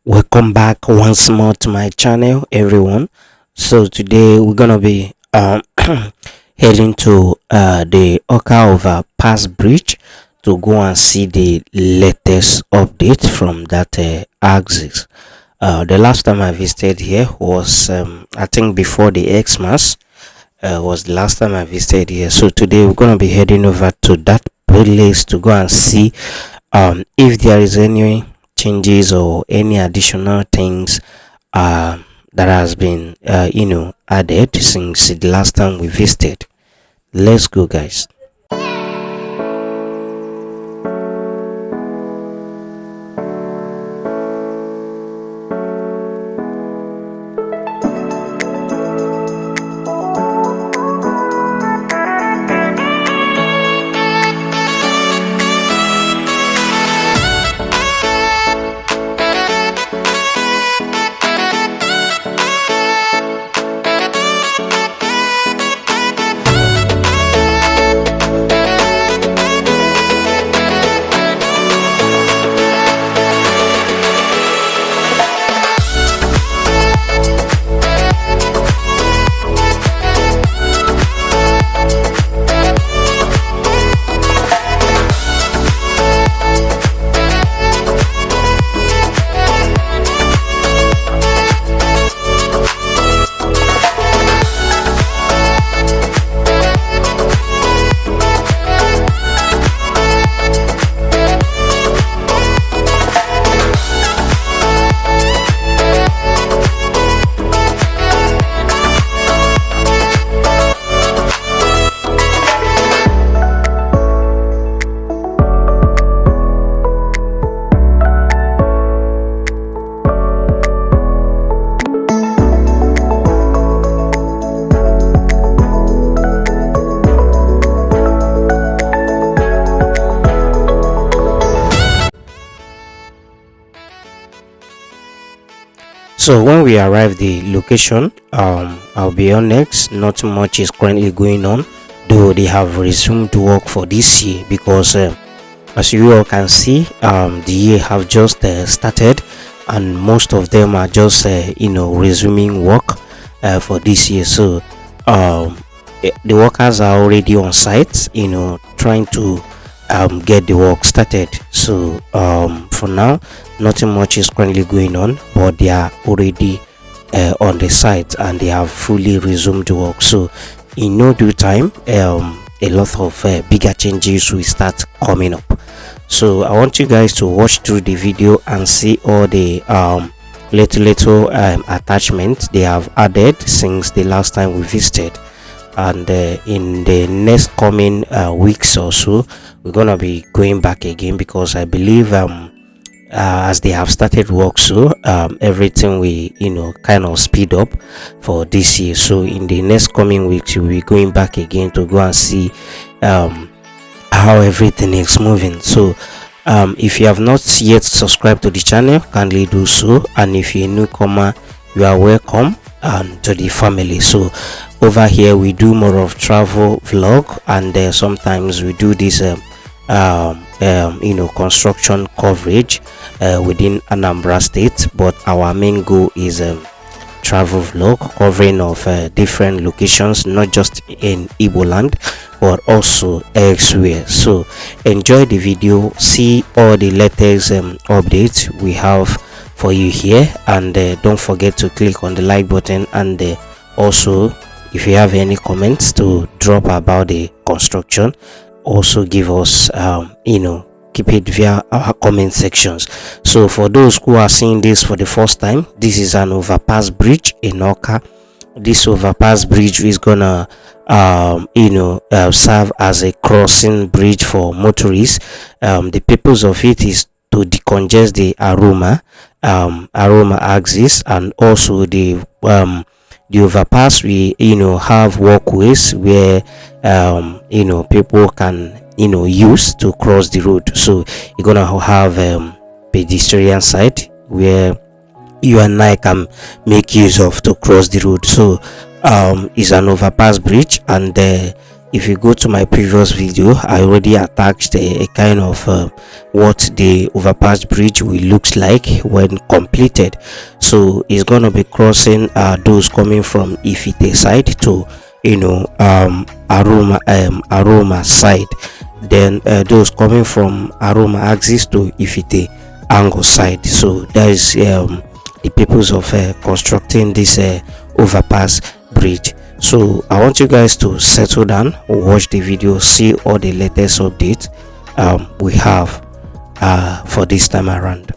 Welcome back once more to my channel, everyone. So today we're gonna be heading to the Awka Overpass bridge to go and see the latest update from that axis. The last time I visited here was I think before the Xmas was the last time I visited here. So today we're gonna be heading over to that place to go and see if there is any changes or any additional things that has been added since the last time we visited. Let's go, guys. So when we arrive the location, I'll be honest, not much is currently going on, though they have resumed work for this year because as you all can see, the year have just started, and most of them are just resuming work for this year. So the workers are already on site, trying to get the work started. So for now, nothing much is currently going on, but they are already on the site and they have fully resumed work. So in no due time, a lot of bigger changes will start coming up. So I want you guys to watch through the video and see all the little attachments they have added since the last time we visited. And in the next coming weeks or so, we're gonna be going back again because I believe as they have started work, so everything will kind of speed up for this year. So in the next coming weeks we'll be going back again to go and see how everything is moving. So if you have not yet subscribed to the channel, kindly do so, and if you're a newcomer, you are welcome to the family. So over here we do more of travel vlog, and sometimes we do this construction coverage within Anambra State, but our main goal is travel vlog covering of different locations, not just in Igbo land but also elsewhere. So enjoy the video, see all the latest updates we have for you here, and don't forget to click on the like button, and also if you have any comments to drop about the construction, also give us keep it via our comment sections. So for those who are seeing this for the first time, this is an overpass bridge in Awka. This overpass bridge is gonna serve as a crossing bridge for motorists. The purpose of it is to decongest the aroma axis, and also the overpass we have walkways where people can use to cross the road. So you're gonna have pedestrian side where you and I can make use of to cross the road. So it's an overpass bridge, and if you go to my previous video, I already attached a kind of what the overpass bridge will looks like when completed. So it's gonna be crossing those coming from Ifite side to Aroma side, then those coming from Aroma axis to Ifite angle side. So that is the purpose of constructing this overpass bridge. So I want you guys to settle down, watch the video, see all the latest updates we have for this time around.